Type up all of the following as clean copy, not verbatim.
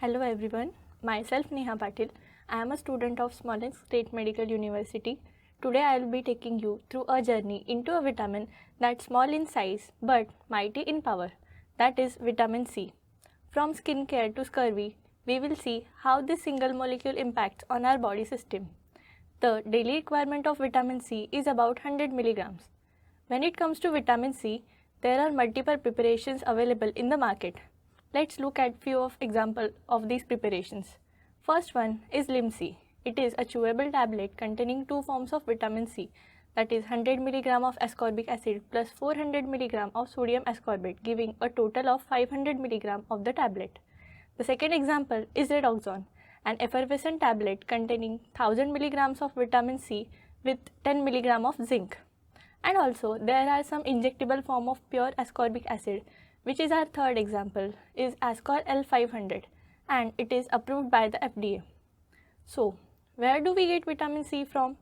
Hello everyone, myself Neha Patil. I am a student of Smolensk State Medical University. Today I will be taking you through a journey into a vitamin that's small in size but mighty in power, that is vitamin C. From skincare to scurvy, we will see how this single molecule impacts on our body system. The daily requirement of vitamin C is about 100 milligrams. When it comes to vitamin C, there are multiple preparations available in the market. Let's look at few of example of these preparations. First one is Lim-C. It is a chewable tablet containing two forms of vitamin C, that is 100 mg of ascorbic acid plus 400 mg of sodium ascorbate, giving a total of 500 mg of the tablet. The second example is Redoxon, an effervescent tablet containing 1000 mg of vitamin C with 10 mg of zinc. And also there are some injectable form of pure ascorbic acid, which is our third example, is Ascor L500, and it is approved by the FDA. So, where do we get vitamin C from?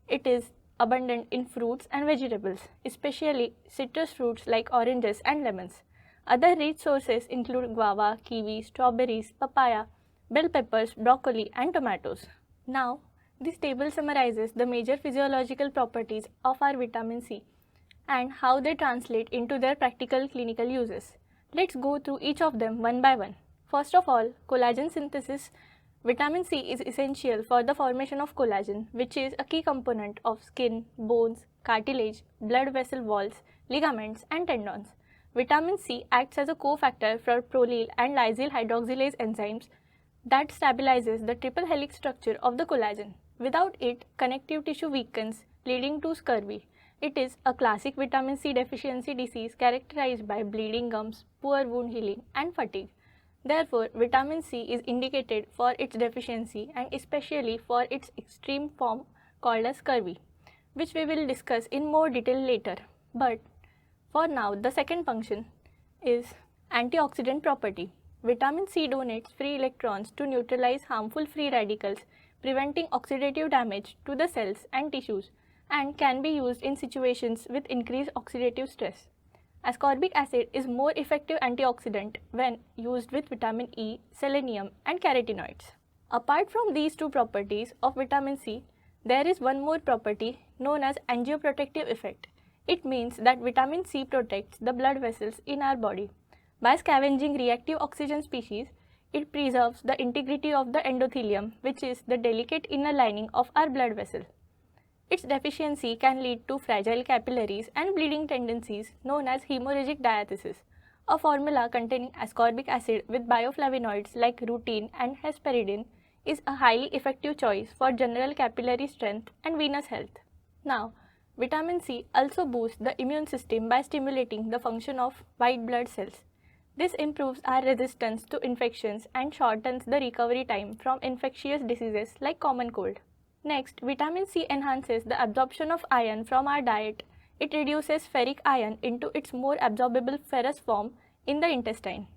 It is abundant in fruits and vegetables, especially citrus fruits like oranges and lemons. Other rich sources include guava, kiwi, strawberries, papaya, bell peppers, broccoli and tomatoes. Now, this table summarizes the major physiological properties of our vitamin C and how they translate into their practical clinical uses. Let's go through each of them one by one. First of all, collagen synthesis. Vitamin C is essential for the formation of collagen, which is a key component of skin, bones, cartilage, blood vessel walls, ligaments and tendons. Vitamin C acts as a cofactor for prolyl and lysyl hydroxylase enzymes that stabilizes the triple helix structure of the collagen. Without it, connective tissue weakens, leading to scurvy. It is a classic vitamin C deficiency disease characterized by bleeding gums, poor wound healing and fatigue. Therefore, vitamin C is indicated for its deficiency and especially for its extreme form called as scurvy, which we will discuss in more detail later. But for now, the second function is antioxidant property. Vitamin C donates free electrons to neutralize harmful free radicals, preventing oxidative damage to the cells and tissues, and can be used in situations with increased oxidative stress. Ascorbic acid is more effective antioxidant when used with vitamin E, selenium and carotenoids. Apart from these two properties of vitamin C, there is one more property known as angioprotective effect. It means that vitamin C protects the blood vessels in our body. By scavenging reactive oxygen species, it preserves the integrity of the endothelium, which is the delicate inner lining of our blood vessel. Its deficiency can lead to fragile capillaries and bleeding tendencies known as hemorrhagic diathesis. A formula containing ascorbic acid with bioflavonoids like rutin and hesperidin is a highly effective choice for general capillary strength and venous health. Now, vitamin C also boosts the immune system by stimulating the function of white blood cells. This improves our resistance to infections and shortens the recovery time from infectious diseases like common cold. Next, vitamin C enhances the absorption of iron from our diet. It reduces ferric iron into its more absorbable ferrous form in the intestine.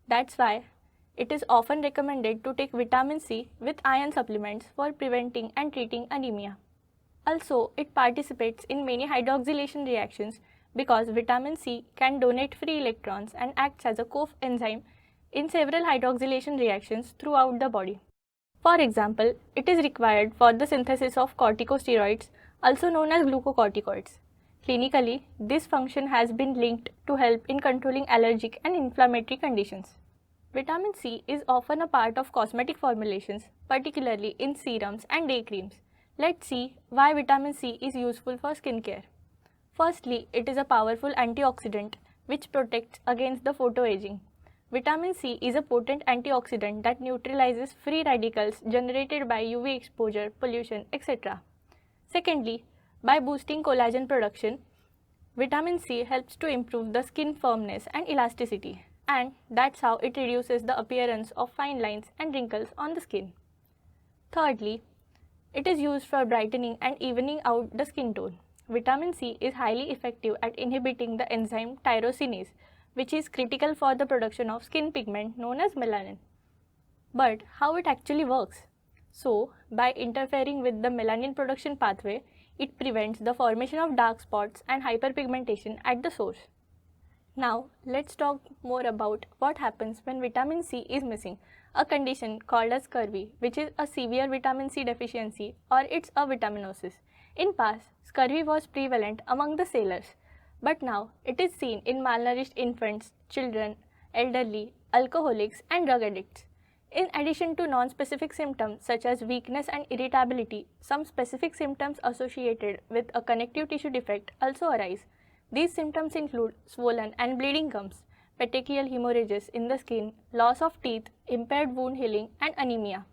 That's why it is often recommended to take vitamin C with iron supplements for preventing and treating anemia. Also, it participates in many hydroxylation reactions because vitamin C can donate free electrons and acts as a coenzyme in several hydroxylation reactions throughout the body. For example, it is required for the synthesis of corticosteroids, also known as glucocorticoids. Clinically, this function has been linked to help in controlling allergic and inflammatory conditions. Vitamin C is often a part of cosmetic formulations, particularly in serums and day creams. Let's see why vitamin C is useful for skincare. Firstly, it is a powerful antioxidant which protects against the photoaging. Vitamin C is a potent antioxidant that neutralizes free radicals generated by UV exposure, pollution, etc. Secondly, by boosting collagen production, vitamin C helps to improve the skin firmness and elasticity, and that's how it reduces the appearance of fine lines and wrinkles on the skin. Thirdly, it is used for brightening and evening out the skin tone. Vitamin C is highly effective at inhibiting the enzyme tyrosinase, which is critical for the production of skin pigment known as melanin. But how it actually works? So, by interfering with the melanin production pathway, it prevents the formation of dark spots and hyperpigmentation at the source. Now, let's talk more about what happens when vitamin C is missing. a condition called as scurvy, which is a severe vitamin C deficiency or it's a vitaminosis. In past, scurvy was prevalent among the sailors, but now it is seen in malnourished infants, children, elderly, alcoholics, and drug addicts. In addition to non-specific symptoms such as weakness and irritability, some specific symptoms associated with a connective tissue defect also arise. These symptoms include swollen and bleeding gums, petechial hemorrhages in the skin, loss of teeth, impaired wound healing, and anemia.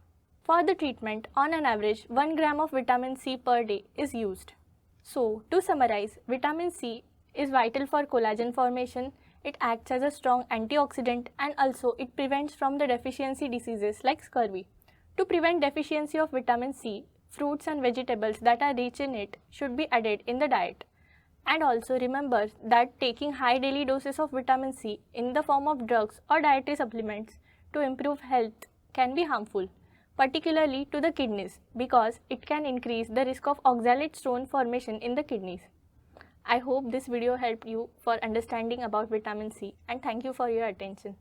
For the treatment, on an average, 1 gram of vitamin C per day is used. So, to summarize, vitamin C is vital for collagen formation. It acts as a strong antioxidant and also it prevents from the deficiency diseases like scurvy. To prevent deficiency of vitamin C, fruits and vegetables that are rich in it should be added in the diet. And also remember that taking high daily doses of vitamin C in the form of drugs or dietary supplements to improve health can be harmful, particularly to the kidneys, because it can increase the risk of oxalate stone formation in the kidneys. I hope this video helped you for understanding about vitamin C, and thank you for your attention.